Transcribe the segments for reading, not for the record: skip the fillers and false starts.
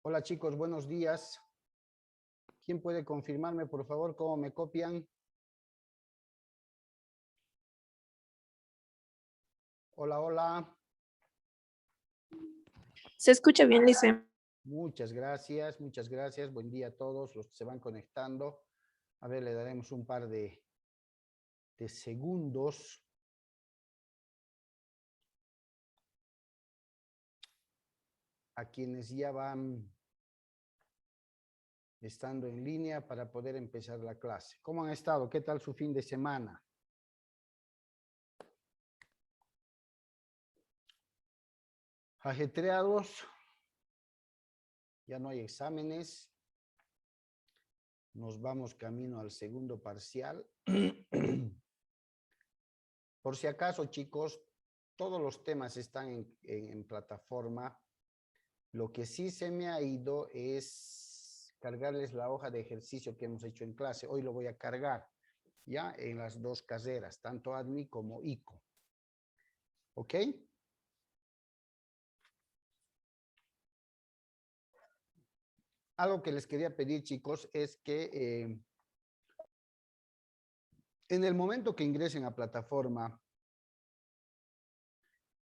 Hola chicos, buenos días. ¿Quién puede confirmarme, por favor, cómo me copian? Hola, hola. Se escucha bien, dice. Muchas gracias, muchas gracias. Buen día a todos los que se van conectando. A ver, le daremos un par de segundos. A quienes ya van estando en línea para poder empezar la clase. ¿Cómo han estado? ¿Qué tal su fin de semana? Ajetreados. Ya no hay exámenes. Nos vamos camino al segundo parcial. Por si acaso, chicos, todos los temas están en plataforma. Lo que sí se me ha ido es cargarles la hoja de ejercicio que hemos hecho en clase. Hoy lo voy a cargar ya en las dos carreras, tanto ADMI como ICO. ¿Ok? Algo que les quería pedir, chicos, es que en el momento que ingresen a plataforma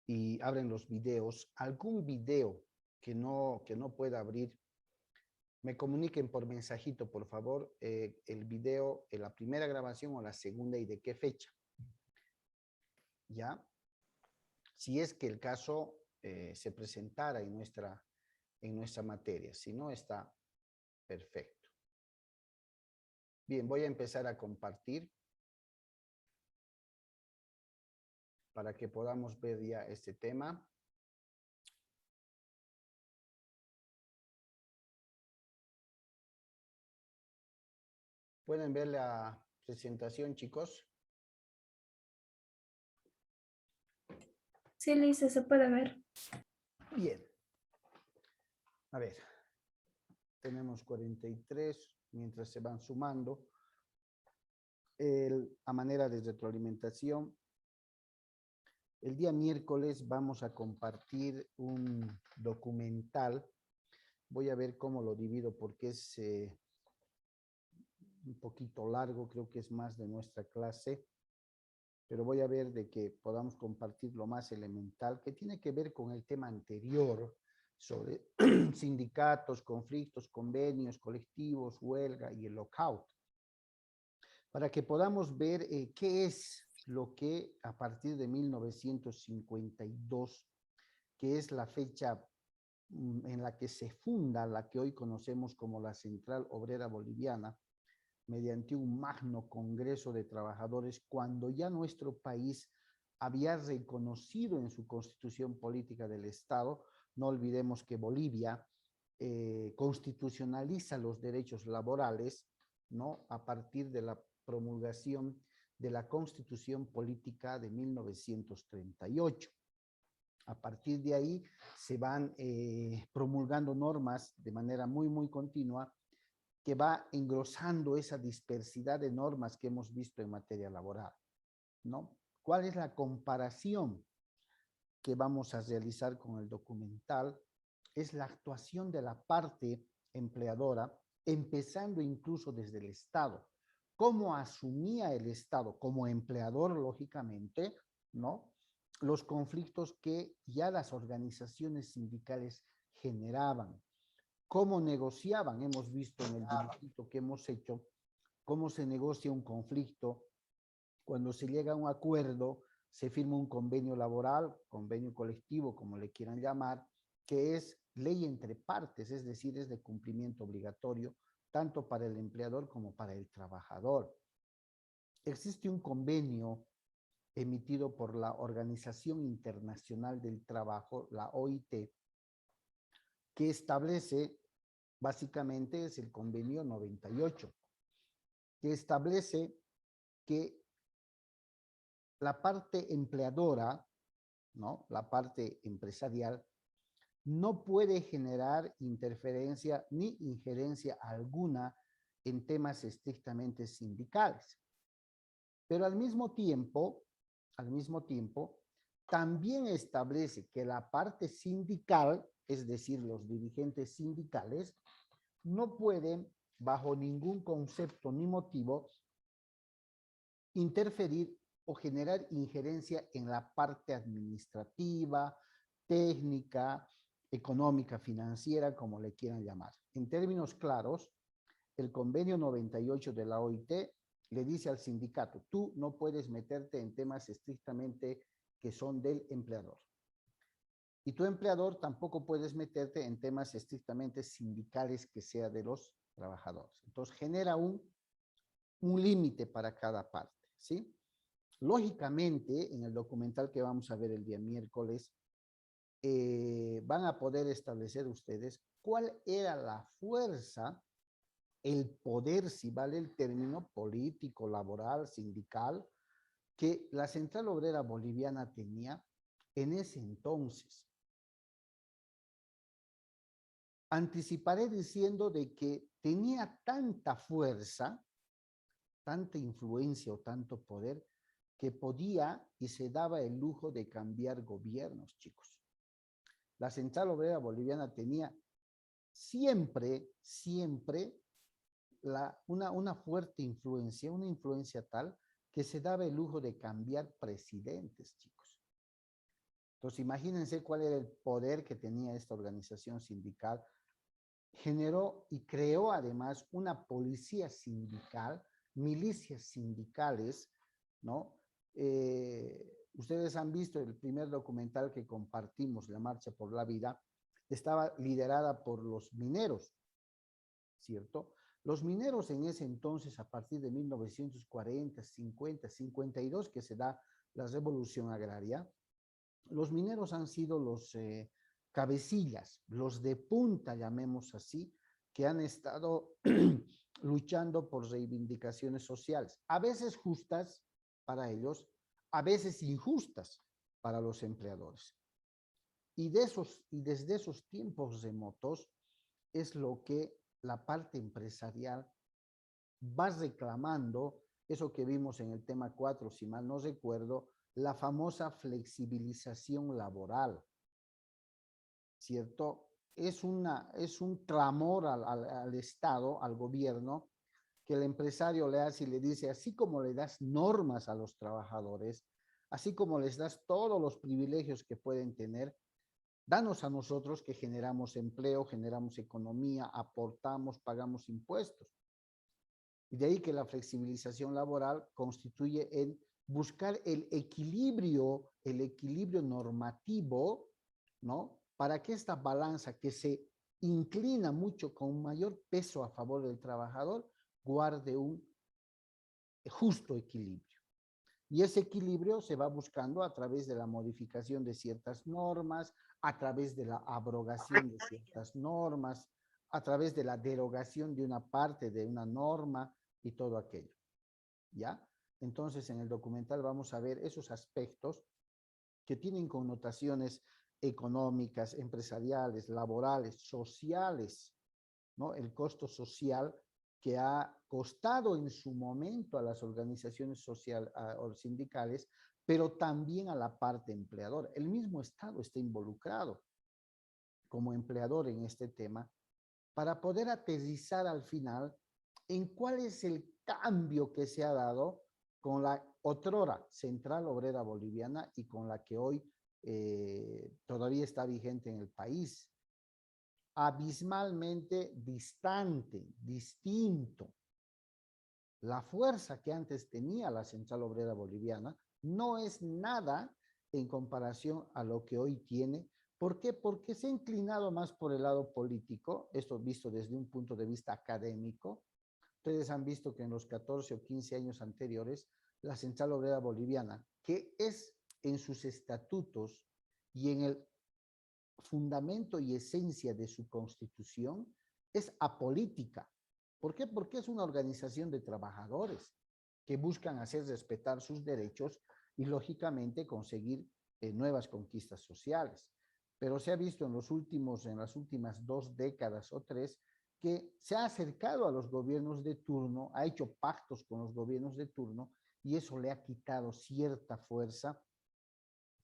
y abren los videos, algún video que no pueda abrir, me comuniquen por mensajito, por favor, el video, la primera grabación o la segunda y de qué fecha. ¿Ya? Si es que el caso se presentara en nuestra materia. Si no, está perfecto. Bien, voy a empezar a compartir para que podamos ver ya este tema. ¿Pueden ver la presentación, chicos? Sí, Lisa, se puede ver. Bien. A ver, tenemos 43 mientras se van sumando. A manera de retroalimentación, el día miércoles vamos a compartir un documental. Voy a ver cómo lo divido porque es un poquito largo, creo que es más de nuestra clase, pero voy a ver de que podamos compartir lo más elemental que tiene que ver con el tema anterior sobre sindicatos, conflictos, convenios, colectivos, huelga y el lockout, para que podamos ver qué es lo que a partir de 1952, que es la fecha en la que se funda la que hoy conocemos como la Central Obrera Boliviana, mediante un magno Congreso de Trabajadores, cuando ya nuestro país había reconocido en su constitución política del Estado, no olvidemos que Bolivia constitucionaliza los derechos laborales, ¿no? A partir de la promulgación de la Constitución Política de 1938. A partir de ahí se van promulgando normas de manera muy continua que va engrosando esa dispersidad de normas que hemos visto en materia laboral, ¿no? ¿Cuál es la comparación que vamos a realizar con el documental? Es la actuación de la parte empleadora, empezando incluso desde el Estado. ¿Cómo asumía el Estado como empleador, lógicamente, ¿no? Los conflictos que ya las organizaciones sindicales generaban. ¿Cómo negociaban? Hemos visto en el dibujito que hemos hecho cómo se negocia un conflicto. Cuando se llega a un acuerdo, se firma un convenio laboral, convenio colectivo, como le quieran llamar, que es ley entre partes, es decir, es de cumplimiento obligatorio, tanto para el empleador como para el trabajador. Existe un convenio emitido por la Organización Internacional del Trabajo, la OIT, que establece, básicamente es el convenio 98, que establece que la parte empleadora, ¿no? La parte empresarial, no puede generar interferencia ni injerencia alguna en temas estrictamente sindicales. Pero al mismo tiempo, también establece que la parte sindical, es decir, los dirigentes sindicales, no pueden, bajo ningún concepto ni motivo, interferir o generar injerencia en la parte administrativa, técnica, económica, financiera, como le quieran llamar. En términos claros, el convenio 98 de la OIT le dice al sindicato, tú no puedes meterte en temas estrictamente que son del empleador. Y tu empleador tampoco puedes meterte en temas estrictamente sindicales que sea de los trabajadores. Entonces genera un límite para cada parte, ¿sí? Lógicamente, en el documental que vamos a ver el día miércoles, van a poder establecer ustedes cuál era la fuerza, el poder, si vale el término, político, laboral, sindical, que la Central Obrera Boliviana tenía en ese entonces. Anticiparé diciendo de que tenía tanta fuerza, tanta influencia o tanto poder, que podía y se daba el lujo de cambiar gobiernos, chicos. La Central Obrera Boliviana tenía siempre una fuerte influencia, una influencia tal que se daba el lujo de cambiar presidentes, chicos. Entonces, imagínense cuál era el poder que tenía esta organización sindical. Generó y creó además una policía sindical, milicias sindicales, ¿no? Ustedes han visto el primer documental que compartimos, La Marcha por la Vida, estaba liderada por los mineros, ¿cierto? Los mineros en ese entonces, a partir de 1940, 50, 52, que se da la revolución agraria, los mineros han sido los cabecillas, los de punta, llamemos así, que han estado luchando por reivindicaciones sociales, a veces justas para ellos, a veces injustas para los empleadores. Y desde esos tiempos remotos es lo que la parte empresarial va reclamando, eso que vimos en el tema 4, si mal no recuerdo, la famosa flexibilización laboral, ¿cierto? Es un clamor al Estado, al gobierno, que el empresario le hace y le dice, así como le das normas a los trabajadores, así como les das todos los privilegios que pueden tener, danos a nosotros que generamos empleo, generamos economía, aportamos, pagamos impuestos. Y de ahí que la flexibilización laboral constituye en buscar el equilibrio normativo, ¿no? Para que esta balanza que se inclina mucho con mayor peso a favor del trabajador, guarde un justo equilibrio. Y ese equilibrio se va buscando a través de la modificación de ciertas normas, a través de la abrogación de ciertas normas, a través de la derogación de una parte de una norma y todo aquello. ¿Ya? Entonces, en el documental vamos a ver esos aspectos que tienen connotaciones económicas, empresariales, laborales, sociales, ¿no? El costo social que ha costado en su momento a las organizaciones sociales o sindicales, pero también a la parte empleadora. El mismo Estado está involucrado como empleador en este tema para poder aterrizar al final en cuál es el cambio que se ha dado con la otrora Central Obrera Boliviana y con la que hoy todavía está vigente en el país. Abismalmente distante, distinto. La fuerza que antes tenía la Central Obrera Boliviana no es nada en comparación a lo que hoy tiene. ¿Por qué? Porque se ha inclinado más por el lado político, esto visto desde un punto de vista académico. Ustedes han visto que en los 14 o 15 años anteriores, la Central Obrera Boliviana, que es en sus estatutos y en el fundamento y esencia de su constitución, es apolítica. ¿Por qué? Porque es una organización de trabajadores que buscan hacer respetar sus derechos y, lógicamente, conseguir nuevas conquistas sociales. Pero se ha visto en las últimas 2 décadas o 3, que se ha acercado a los gobiernos de turno, ha hecho pactos con los gobiernos de turno, y eso le ha quitado cierta fuerza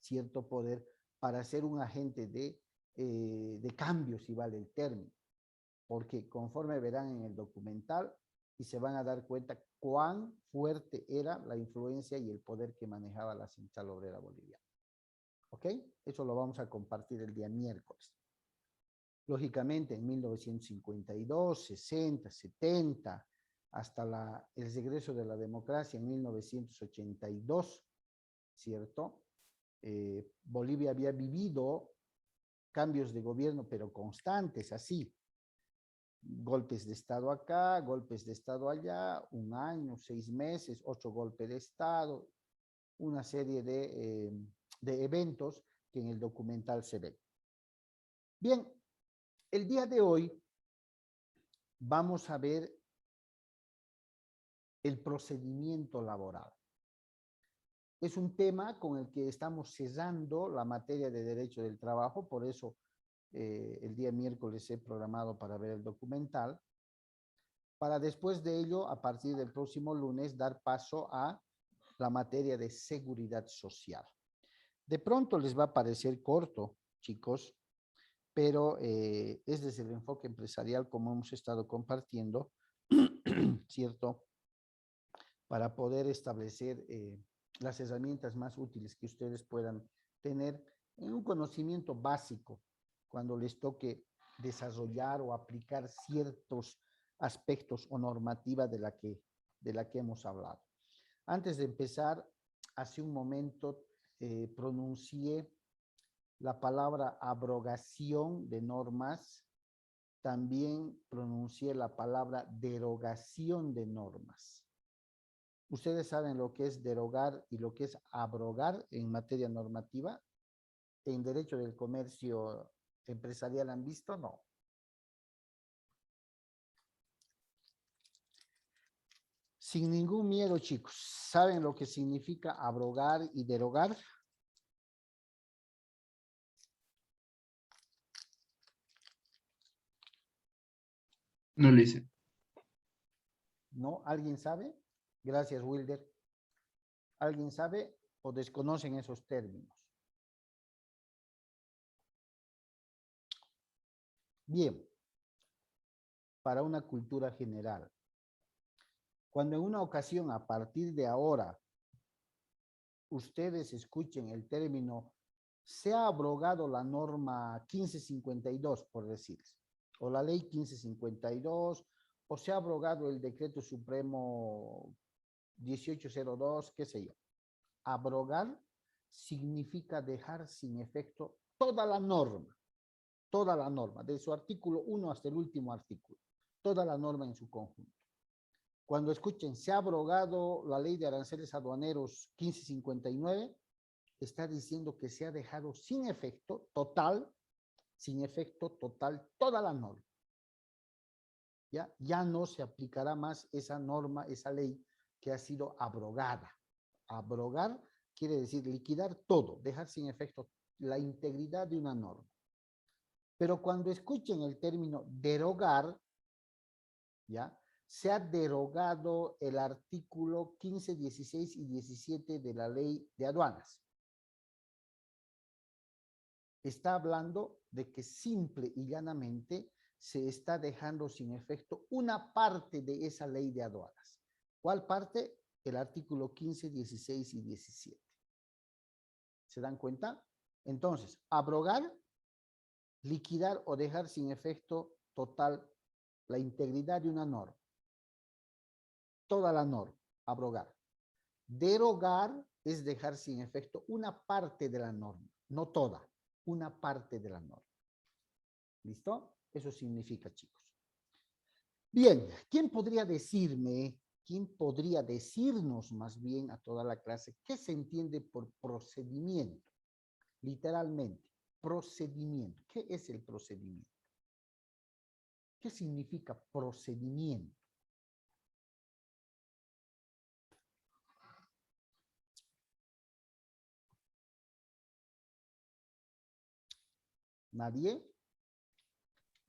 cierto poder para ser un agente de cambio, si vale el término, porque conforme verán en el documental y se van a dar cuenta cuán fuerte era la influencia y el poder que manejaba la Central Obrera Boliviana. ¿Ok? Eso lo vamos a compartir el día miércoles. Lógicamente, en 1952, 60, 70, hasta el regreso de la democracia en 1982, ¿cierto? Bolivia había vivido cambios de gobierno, pero constantes, así. Golpes de Estado acá, golpes de Estado allá, 1 año, 6 meses, otro golpe de Estado, una serie de eventos que en el documental se ven. Bien, el día de hoy vamos a ver el procedimiento laboral. Es un tema con el que estamos cerrando la materia de derecho del trabajo, por eso el día miércoles he programado para ver el documental, para después de ello, a partir del próximo lunes, dar paso a la materia de seguridad social. De pronto les va a parecer corto, chicos, pero es desde el enfoque empresarial, como hemos estado compartiendo, ¿cierto? Para poder establecer las herramientas más útiles que ustedes puedan tener en un conocimiento básico cuando les toque desarrollar o aplicar ciertos aspectos o normativa de la que hemos hablado. Antes de empezar, hace un momento pronuncié la palabra abrogación de normas, también pronuncié la palabra derogación de normas. ¿Ustedes saben lo que es derogar y lo que es abrogar en materia normativa? ¿En derecho del comercio empresarial han visto? No. Sin ningún miedo, chicos. ¿Saben lo que significa abrogar y derogar? No le hice. ¿No? ¿Alguien sabe? Gracias, Wilder. ¿Alguien sabe o desconocen esos términos? Bien. Para una cultura general. Cuando en una ocasión, a partir de ahora, ustedes escuchen el término, se ha abrogado la norma 1552, por decir, o la ley 1552, o se ha abrogado el decreto supremo 1802, qué sé yo. Abrogar significa dejar sin efecto toda la norma, de su artículo 1 hasta el último artículo, toda la norma en su conjunto. Cuando escuchen, se ha abrogado la ley de aranceles aduaneros 1559, está diciendo que se ha dejado sin efecto total, toda la norma. Ya no se aplicará más esa norma, esa ley que ha sido abrogada. Abrogar quiere decir liquidar todo, dejar sin efecto la integridad de una norma. Pero cuando escuchen el término derogar, ¿ya? Se ha derogado el artículo 15, 16 y 17 de la ley de aduanas. Está hablando de que simple y llanamente se está dejando sin efecto una parte de esa ley de aduanas. ¿Cuál parte? El artículo 15, 16 y 17. ¿Se dan cuenta? Entonces, abrogar, liquidar o dejar sin efecto total la integridad de una norma. Toda la norma, abrogar. Derogar es dejar sin efecto una parte de la norma, no toda, una parte de la norma. ¿Listo? Eso significa, chicos. Bien, ¿quién podría decirnos más bien a toda la clase qué se entiende por procedimiento? Literalmente, procedimiento. ¿Qué es el procedimiento? ¿Qué significa procedimiento? ¿Nadie?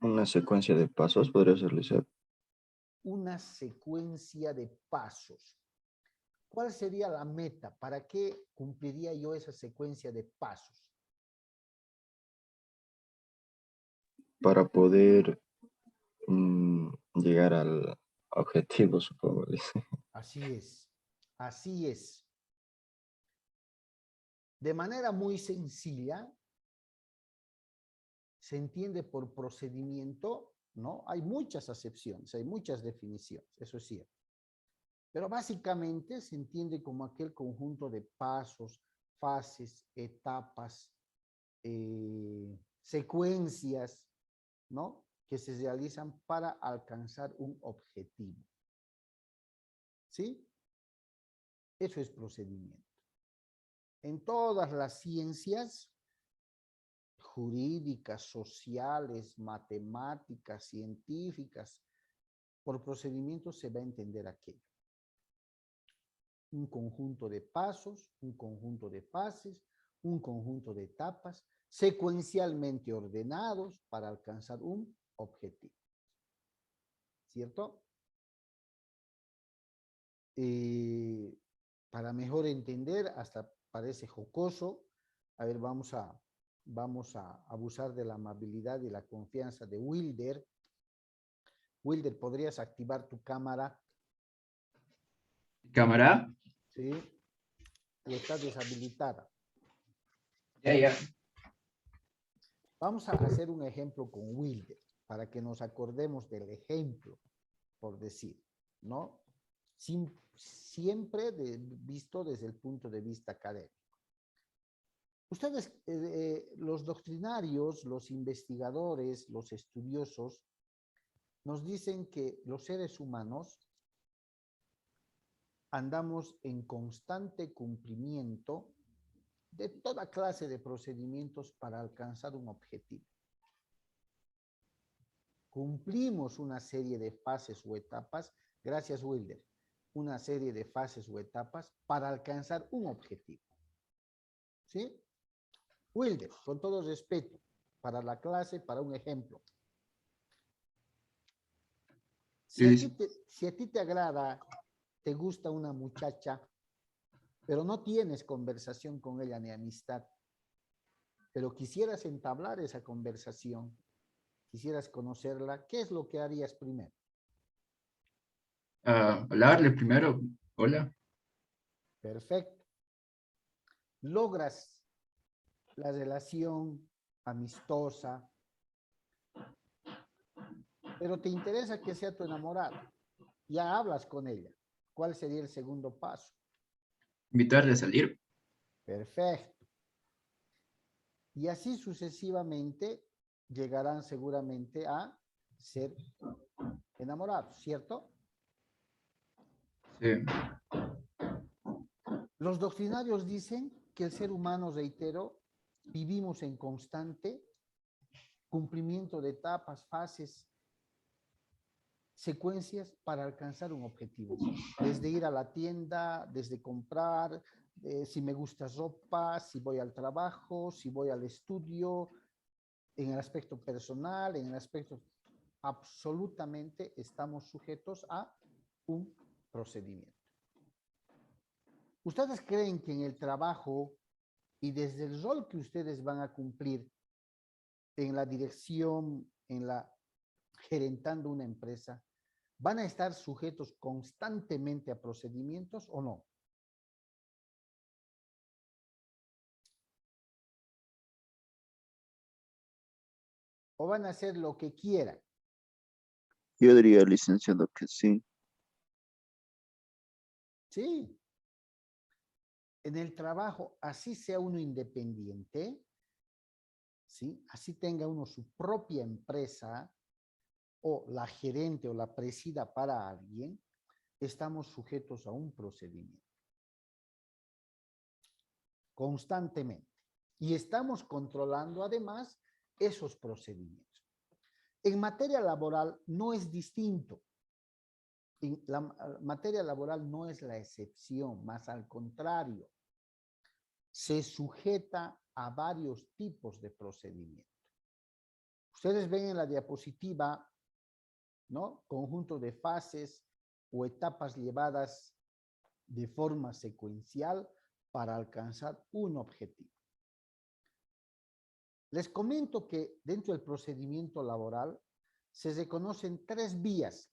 Una secuencia de pasos podría ser, Lizeth. Una secuencia de pasos. ¿Cuál sería la meta? ¿Para qué cumpliría yo esa secuencia de pasos? Para poder llegar al objetivo, supongo. Dice. Así es, así es. De manera muy sencilla, se entiende por procedimiento, ¿no? Hay muchas acepciones, hay muchas definiciones, eso es cierto. Pero básicamente se entiende como aquel conjunto de pasos, fases, etapas, secuencias, ¿no? Que se realizan para alcanzar un objetivo. ¿Sí? Eso es procedimiento. En todas las ciencias jurídicas, sociales, matemáticas, científicas, por procedimiento se va a entender aquello. Un conjunto de pasos, un conjunto de fases, un conjunto de etapas, secuencialmente ordenados para alcanzar un objetivo. ¿Cierto? Para mejor entender, hasta parece jocoso. A ver, vamos a abusar de la amabilidad y la confianza de Wilder. Wilder, ¿podrías activar tu cámara? ¿Cámara? Sí. O está deshabilitada. Ya. Vamos a hacer un ejemplo con Wilder, para que nos acordemos del ejemplo, por decir, ¿no? Siempre visto desde el punto de vista académico. Ustedes, los doctrinarios, los investigadores, los estudiosos, nos dicen que los seres humanos andamos en constante cumplimiento de toda clase de procedimientos para alcanzar un objetivo. Cumplimos una serie de fases o etapas, gracias Wilder, una serie de fases o etapas para alcanzar un objetivo. ¿Sí? Wilder, con todo respeto, para la clase, para un ejemplo. Si a ti te agrada, te gusta una muchacha, pero no tienes conversación con ella ni amistad, pero quisieras entablar esa conversación, quisieras conocerla, ¿qué es lo que harías primero? Hablarle primero. Hola. Perfecto. Logras la relación amistosa, pero te interesa que sea tu enamorada. Ya hablas con ella. ¿Cuál sería el segundo paso? Invitarle a salir. Perfecto. Y así sucesivamente llegarán seguramente a ser enamorados, ¿cierto? Sí. Los doctrinarios dicen que el ser humano, reitero, vivimos en constante cumplimiento de etapas, fases, secuencias para alcanzar un objetivo. Desde ir a la tienda, desde comprar, si me gusta ropa, si voy al trabajo, si voy al estudio, en el aspecto personal, en el aspecto, absolutamente estamos sujetos a un procedimiento. ¿Ustedes creen que en el trabajo y desde el rol que ustedes van a cumplir en la dirección, gerentando una empresa, van a estar sujetos constantemente a procedimientos o no? ¿O van a hacer lo que quieran? Yo diría, licenciado, que sí. Sí. En el trabajo, así sea uno independiente, ¿sí? Así tenga uno su propia empresa o la gerente o la presida para alguien, estamos sujetos a un procedimiento. Constantemente. Y estamos controlando además esos procedimientos. En materia laboral no es distinto. La materia laboral no es la excepción, más al contrario, se sujeta a varios tipos de procedimiento. Ustedes ven en la diapositiva, ¿no? Conjunto de fases o etapas llevadas de forma secuencial para alcanzar un objetivo. Les comento que dentro del procedimiento laboral se reconocen tres vías.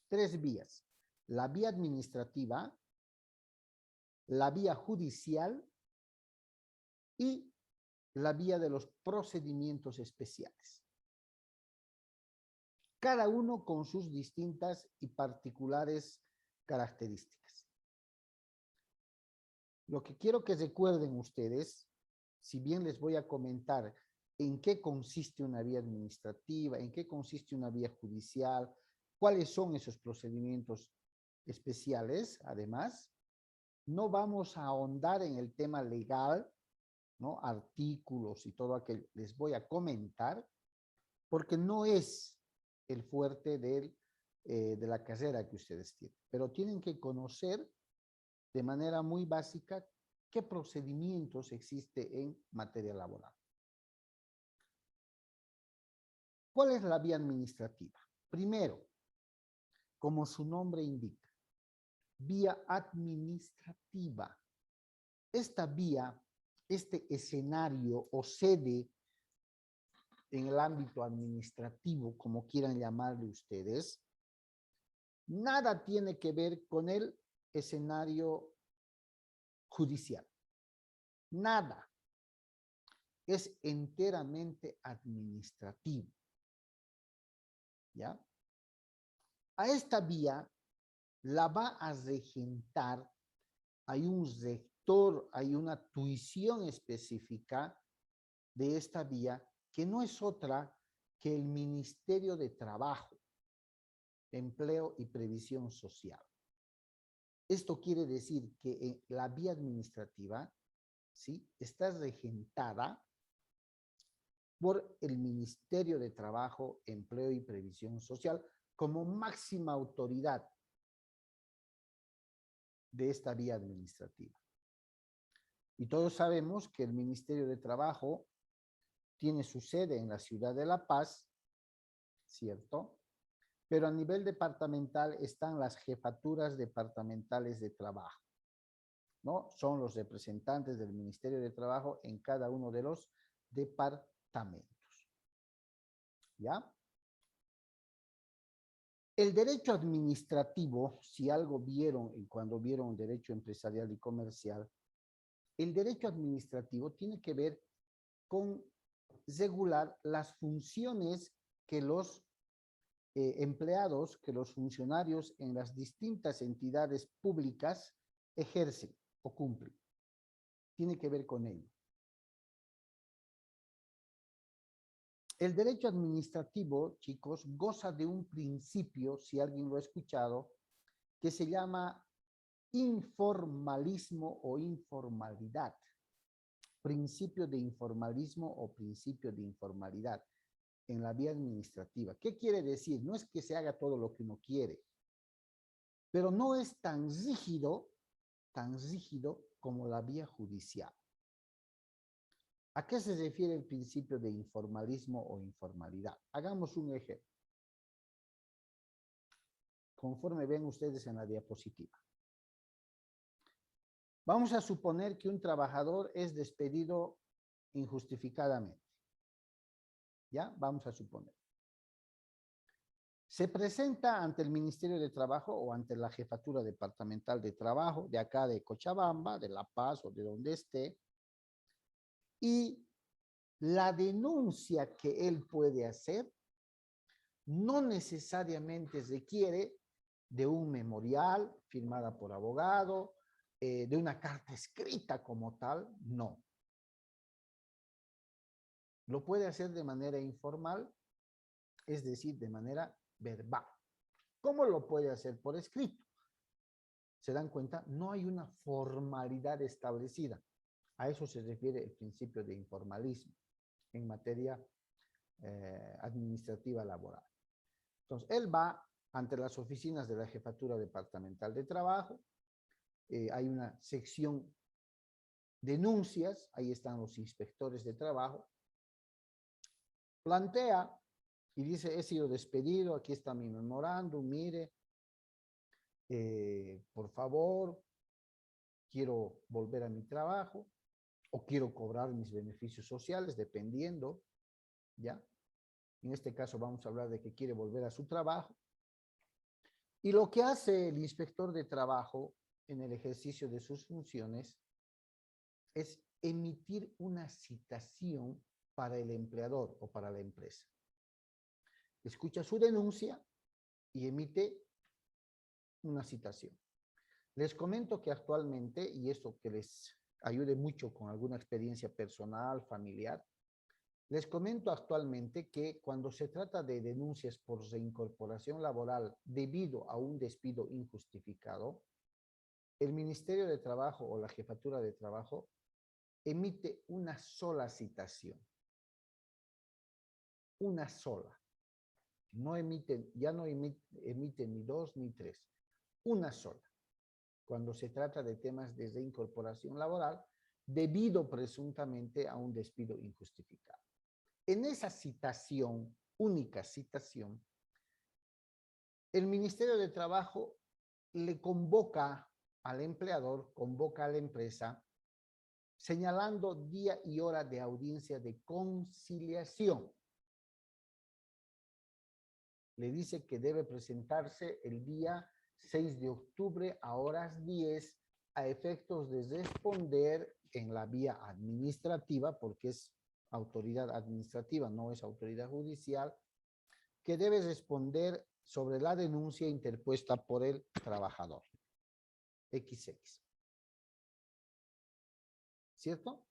Tres vías. La vía administrativa, la vía judicial y la vía de los procedimientos especiales. Cada uno con sus distintas y particulares características. Lo que quiero que recuerden ustedes, si bien les voy a comentar en qué consiste una vía administrativa, en qué consiste una vía judicial, cuáles son esos procedimientos especiales, además, no vamos a ahondar en el tema legal, ¿no? Artículos y todo aquello. Les voy a comentar porque no es el fuerte de la carrera que ustedes tienen, pero tienen que conocer de manera muy básica qué procedimientos existe en materia laboral. ¿Cuál es la vía administrativa? Primero, como su nombre indica, vía administrativa. Esta vía, este escenario o sede en el ámbito administrativo, como quieran llamarle ustedes, nada tiene que ver con el escenario judicial. Nada. Es enteramente administrativo. ¿Ya? A esta vía la va a regentar, hay un rector, hay una tuición específica de esta vía que no es otra que el Ministerio de Trabajo, Empleo y Previsión Social. Esto quiere decir que la vía administrativa, ¿sí?, está regentada por el Ministerio de Trabajo, Empleo y Previsión Social como máxima autoridad de esta vía administrativa. Y todos sabemos que el Ministerio de Trabajo tiene su sede en la ciudad de La Paz, ¿cierto? Pero a nivel departamental están las jefaturas departamentales de trabajo, ¿no? Son los representantes del Ministerio de Trabajo en cada uno de los departamentos. ¿Ya? El derecho administrativo, si algo vieron cuando vieron derecho empresarial y comercial, el derecho administrativo tiene que ver con regular las funciones que los empleados, que los funcionarios en las distintas entidades públicas ejercen o cumplen. Tiene que ver con ello. El derecho administrativo, chicos, goza de un principio, si alguien lo ha escuchado, que se llama informalismo o informalidad. Principio de informalismo o principio de informalidad en la vía administrativa. ¿Qué quiere decir? No es que se haga todo lo que uno quiere, pero no es tan rígido como la vía judicial. ¿A qué se refiere el principio de informalismo o informalidad? Hagamos un ejemplo. Conforme ven ustedes en la diapositiva. Vamos a suponer que un trabajador es despedido injustificadamente. ¿Ya? Vamos a suponer. Se presenta ante el Ministerio de Trabajo o ante la Jefatura Departamental de Trabajo de acá de Cochabamba, de La Paz o de donde esté, y la denuncia que él puede hacer no necesariamente requiere de un memorial firmada por abogado, de una carta escrita como tal, no. Lo puede hacer de manera informal, es decir, de manera verbal. ¿Cómo lo puede hacer por escrito? ¿Se dan cuenta? No hay una formalidad establecida. A eso se refiere el principio de informalismo en materia administrativa laboral. Entonces, él va ante las oficinas de la Jefatura Departamental de Trabajo, hay una sección denuncias, ahí están los inspectores de trabajo, plantea y dice, he sido despedido, aquí está mi memorándum, mire, por favor, quiero volver a mi trabajo o quiero cobrar mis beneficios sociales, dependiendo, ¿ya? En este caso vamos a hablar de que quiere volver a su trabajo. Y lo que hace el inspector de trabajo en el ejercicio de sus funciones es emitir una citación para el empleador o para la empresa. Escucha su denuncia y emite una citación. Les comento que actualmente, y esto que les ayude mucho con alguna experiencia personal, familiar, les comento actualmente que cuando se trata de denuncias por reincorporación laboral debido a un despido injustificado, el Ministerio de Trabajo o la Jefatura de Trabajo emite una sola citación. Una sola. No emiten, ya no emiten ni dos ni tres. Una sola. Cuando se trata de temas de reincorporación laboral debido presuntamente a un despido injustificado. En esa citación, única citación, el Ministerio de Trabajo le convoca al empleador, convoca a la empresa, señalando día y hora de audiencia de conciliación. Le dice que debe presentarse el día 6 de octubre a horas 10 a efectos de responder en la vía administrativa, porque es autoridad administrativa, no es autoridad judicial, que debe responder sobre la denuncia interpuesta por el trabajador. XX. ¿Cierto?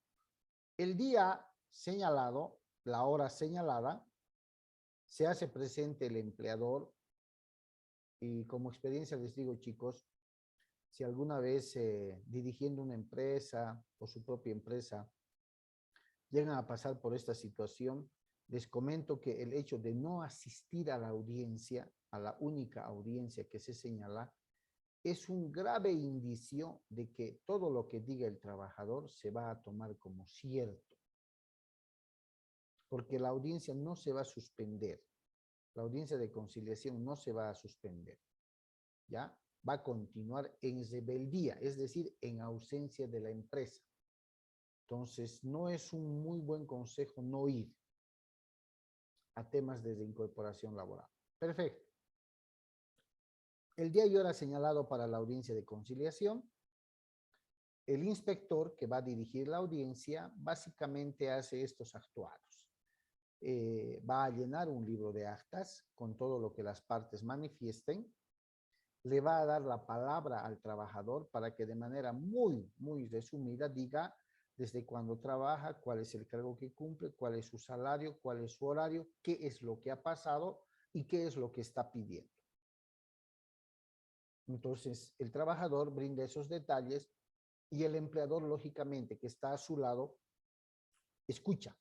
El día señalado, la hora señalada, se hace presente el empleador y como experiencia les digo, chicos, si alguna vez dirigiendo una empresa o su propia empresa llegan a pasar por esta situación, les comento que el hecho de no asistir a la audiencia, a la única audiencia que se señala, es un grave indicio de que todo lo que diga el trabajador se va a tomar como cierto. Porque la audiencia no se va a suspender. La audiencia de conciliación no se va a suspender. ¿Ya? Va a continuar en rebeldía, es decir, en ausencia de la empresa. Entonces, no es un muy buen consejo no ir a temas de reincorporación laboral. Perfecto. El día y hora señalado para la audiencia de conciliación, el inspector que va a dirigir la audiencia básicamente hace estos actuados. Va a llenar un libro de actas con todo lo que las partes manifiesten, le va a dar la palabra al trabajador para que de manera muy resumida diga desde cuándo trabaja, cuál es el cargo que cumple, cuál es su salario, cuál es su horario, qué es lo que ha pasado y qué es lo que está pidiendo. Entonces, el trabajador brinda esos detalles y el empleador, lógicamente, que está a su lado, escucha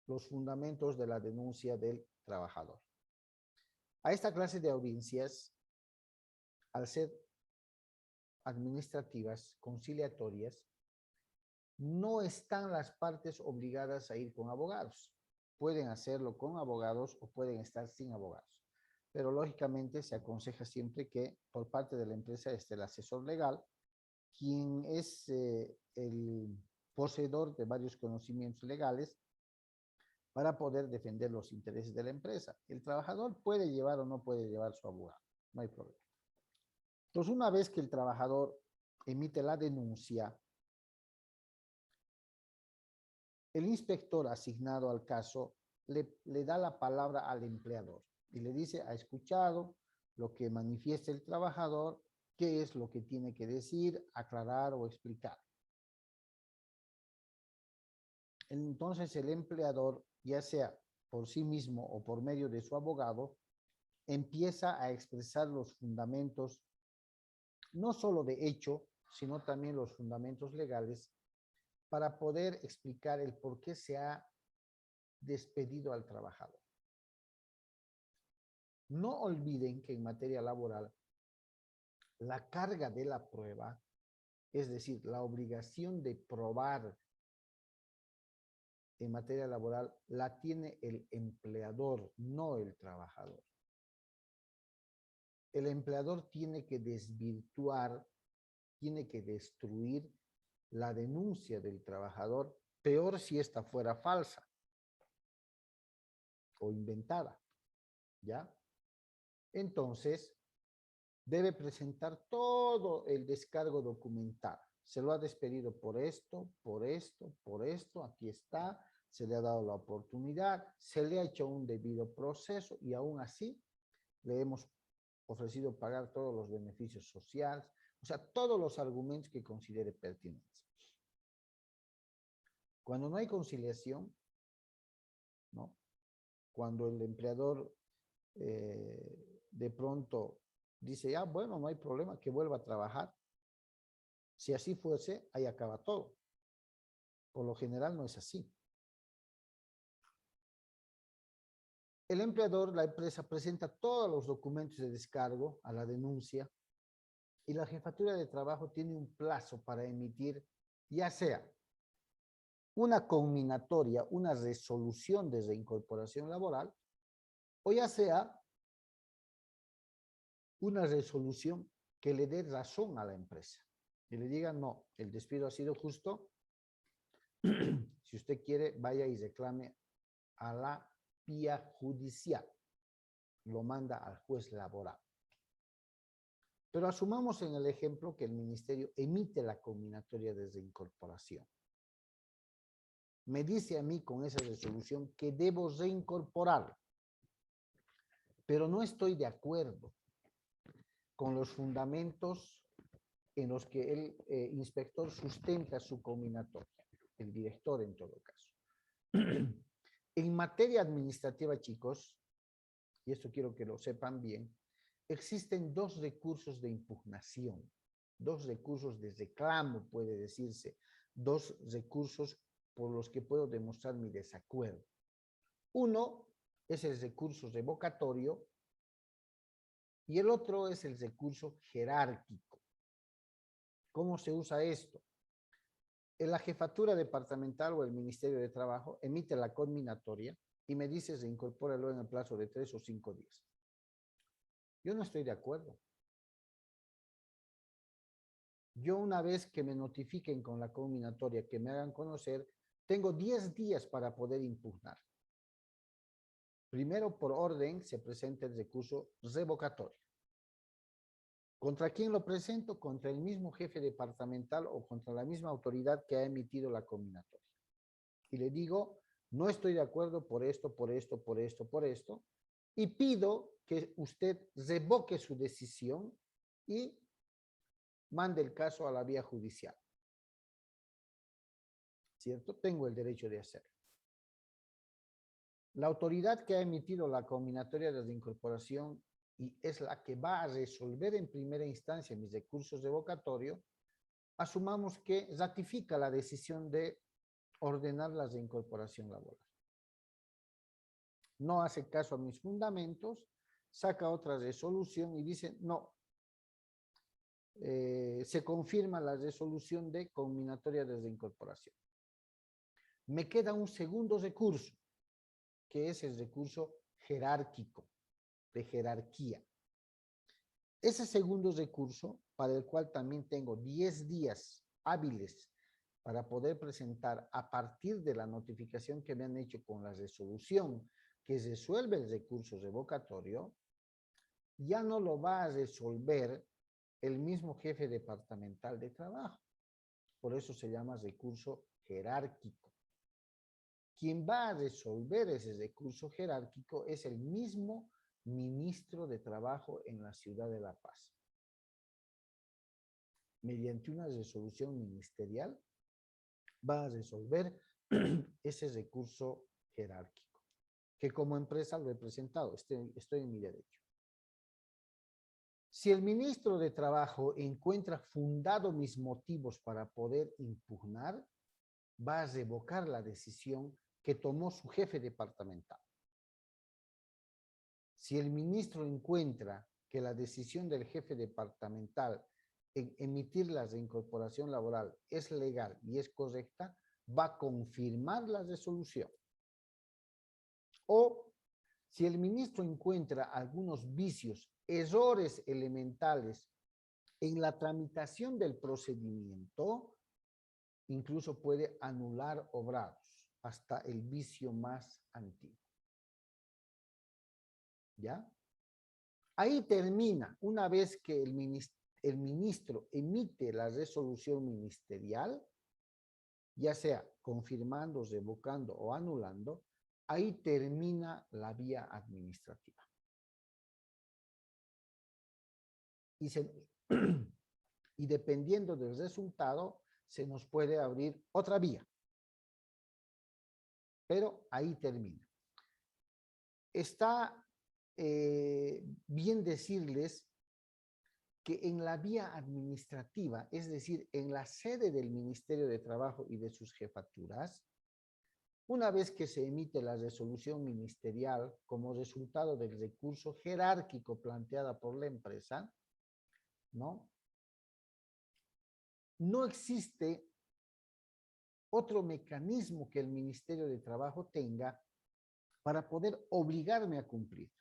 los fundamentos de la denuncia del trabajador. A esta clase de audiencias, al ser administrativas, conciliatorias, no están las partes obligadas a ir con abogados. Pueden hacerlo con abogados o pueden estar sin abogados. Pero lógicamente se aconseja siempre que por parte de la empresa esté el asesor legal, quien es el poseedor de varios conocimientos legales para poder defender los intereses de la empresa. El trabajador puede llevar o no puede llevar su abogado, no hay problema. Entonces, una vez que el trabajador emite la denuncia, el inspector asignado al caso le da la palabra al empleador y le dice, ha escuchado lo que manifiesta el trabajador, qué es lo que tiene que decir, aclarar o explicar. Entonces el empleador, ya sea por sí mismo o por medio de su abogado, empieza a expresar los fundamentos, no solo de hecho, sino también los fundamentos legales, para poder explicar el por qué se ha despedido al trabajador. No olviden que en materia laboral, la carga de la prueba, es decir, la obligación de probar en materia laboral, la tiene el empleador, no el trabajador. el empleador tiene que desvirtuar, tiene que destruir la denuncia del trabajador, peor si esta fuera falsa o inventada, ¿ya? Entonces, debe presentar todo el descargo documental. Se lo ha despedido por esto, por esto, por esto, aquí está, se le ha dado la oportunidad, se le ha hecho un debido proceso y aún así le hemos ofrecido pagar todos los beneficios sociales, o sea, todos los argumentos que considere pertinentes. Cuando no hay conciliación, ¿no? Cuando el empleador de pronto dice, ah, bueno, no hay problema, que vuelva a trabajar. Si así fuese, ahí acaba todo. Por lo general no es así. El empleador, la empresa, presenta todos los documentos de descargo a la denuncia y la jefatura de trabajo tiene un plazo para emitir, ya sea una conminatoria, una resolución de reincorporación laboral, o ya sea una resolución que le dé razón a la empresa. Y le diga, no, el despido ha sido justo. Si usted quiere, vaya y reclame a la vía judicial. Lo manda al juez laboral. Pero asumamos en el ejemplo que el ministerio emite la conminatoria de reincorporación. Me dice a mí con esa resolución que debo reincorporar, pero no estoy de acuerdo con los fundamentos en los que el inspector sustenta su conminatoria, el director en todo caso. En materia administrativa, chicos, y esto quiero que lo sepan bien, existen dos recursos de impugnación, dos recursos de reclamo, puede decirse, dos recursos por los que puedo demostrar mi desacuerdo. Uno es el recurso revocatorio y el otro es el recurso jerárquico. ¿Cómo se usa esto? En la jefatura departamental o el Ministerio de Trabajo emite la conminatoria y me dice reincorpóralo en el plazo de 3 o 5 días. Yo no estoy de acuerdo. Yo una vez que me notifiquen con la conminatoria, que me hagan conocer, tengo 10 días para poder impugnar. Primero, por orden, se presenta el recurso revocatorio. ¿Contra quién lo presento? Contra el mismo jefe departamental o contra la misma autoridad que ha emitido la conminatoria. Y le digo, no estoy de acuerdo por esto, por esto, por esto, por esto, y pido que usted revoque su decisión y mande el caso a la vía judicial. ¿Cierto? Tengo el derecho de hacerlo. La autoridad que ha emitido la conminatoria de reincorporación y es la que va a resolver en primera instancia mis recursos revocatorios, asumamos que ratifica la decisión de ordenar la reincorporación laboral. No hace caso a mis fundamentos, saca otra resolución y dice, no, se confirma la resolución de conminatoria de reincorporación. Me queda un segundo recurso, que es el recurso jerárquico, de jerarquía. Ese segundo recurso, para el cual también tengo 10 días hábiles para poder presentar a partir de la notificación que me han hecho con la resolución que resuelve el recurso revocatorio, ya no lo va a resolver el mismo jefe departamental de trabajo. Por eso se llama recurso jerárquico. Quien va a resolver ese recurso jerárquico es el mismo ministro de Trabajo en la ciudad de La Paz. Mediante una resolución ministerial va a resolver ese recurso jerárquico, que como empresa lo he presentado, estoy en mi derecho. Si el ministro de Trabajo encuentra fundado mis motivos para poder impugnar, va a revocar la decisión que tomó su jefe departamental. Si el ministro encuentra que la decisión del jefe departamental en emitir la reincorporación laboral es legal y es correcta, va a confirmar la resolución. O Si el ministro encuentra algunos vicios, errores elementales en la tramitación del procedimiento, incluso puede anular obrados hasta el vicio más antiguo. ¿Ya? Ahí termina, una vez que el ministro emite la resolución ministerial, ya sea confirmando, revocando o anulando, ahí termina la vía administrativa. Y dependiendo del resultado, se nos puede abrir otra vía. Pero ahí termina. Está bien decirles que en la vía administrativa, es decir, en la sede del Ministerio de Trabajo y de sus jefaturas, una vez que se emite la resolución ministerial como resultado del recurso jerárquico planteada por la empresa, ¿no? No existe otro mecanismo que el Ministerio de Trabajo tenga para poder obligarme a cumplir.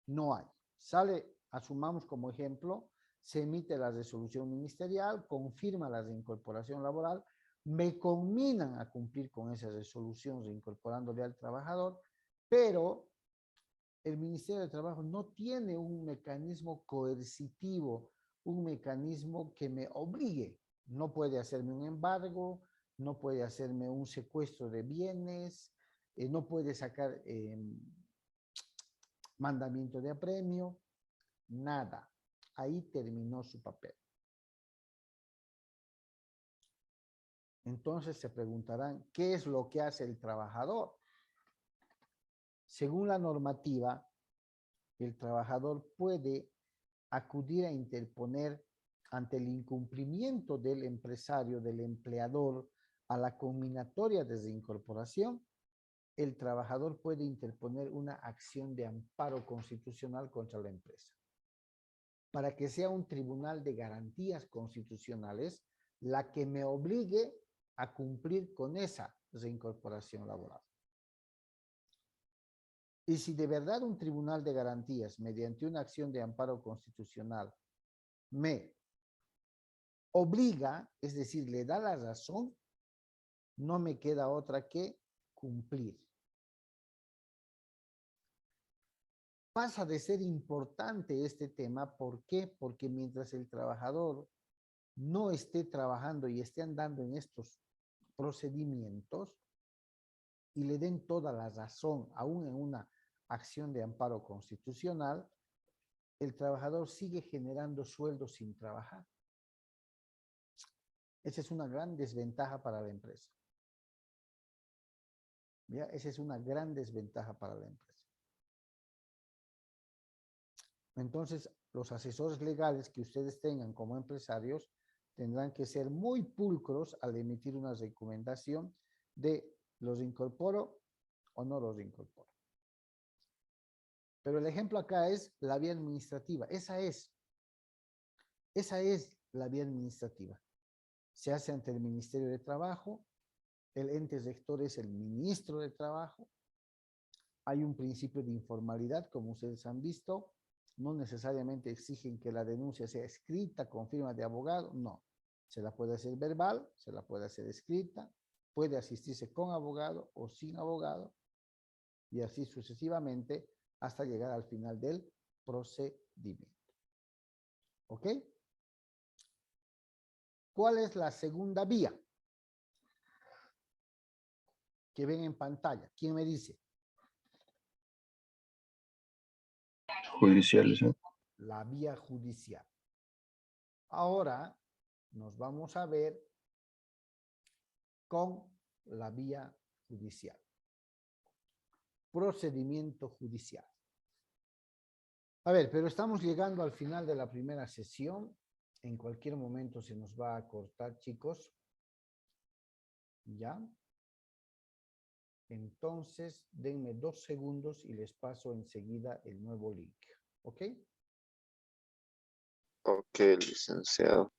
No hay. Sale, asumamos como ejemplo, se emite la resolución ministerial, confirma la reincorporación laboral, me conminan a cumplir con esa resolución reincorporándole al trabajador, pero el Ministerio de Trabajo no tiene un mecanismo coercitivo, un mecanismo que me obligue. No puede hacerme un embargo, no puede hacerme un secuestro de bienes, no puede sacar mandamiento de apremio, nada. Ahí terminó su papel. Entonces se preguntarán, ¿qué es lo que hace el trabajador? Según la normativa, el trabajador puede acudir a interponer ante el incumplimiento del empresario, del empleador, a la conminatoria de reincorporación. El trabajador puede interponer una acción de amparo constitucional contra la empresa, para que sea un tribunal de garantías constitucionales la que me obligue a cumplir con esa reincorporación laboral. Y si de verdad un tribunal de garantías, mediante una acción de amparo constitucional, me obliga, es decir, le da la razón, no me queda otra que cumplir. Pasa de ser importante este tema, ¿por qué? Porque mientras el trabajador no esté trabajando y esté andando en estos procedimientos y le den toda la razón, aún en una acción de amparo constitucional, el trabajador sigue generando sueldos sin trabajar. Esa es una gran desventaja para la empresa. ¿Ya? Esa es una gran desventaja para la empresa. Entonces, los asesores legales que ustedes tengan como empresarios tendrán que ser muy pulcros al emitir una recomendación de ¿los incorporo o no los incorporo? Pero el ejemplo acá es la vía administrativa. Esa es la vía administrativa. Se hace ante el Ministerio de Trabajo, el ente rector es el ministro de Trabajo, hay un principio de informalidad, como ustedes han visto, no necesariamente exigen que la denuncia sea escrita con firma de abogado, no. Se la puede hacer verbal, se la puede hacer escrita, puede asistirse con abogado o sin abogado, y así sucesivamente hasta llegar al final del procedimiento. ¿Ok? ¿Cuál es la segunda vía que ven en pantalla? ¿Quién me dice? Judiciales, ¿eh? La vía judicial. Ahora nos vamos a ver con la vía judicial. Procedimiento judicial. A ver, pero estamos llegando al final de la primera sesión. En cualquier momento se nos va a cortar, chicos. ¿Ya? Entonces, denme 2 segundos y les paso enseguida el nuevo link. ¿Ok? Ok, licenciado.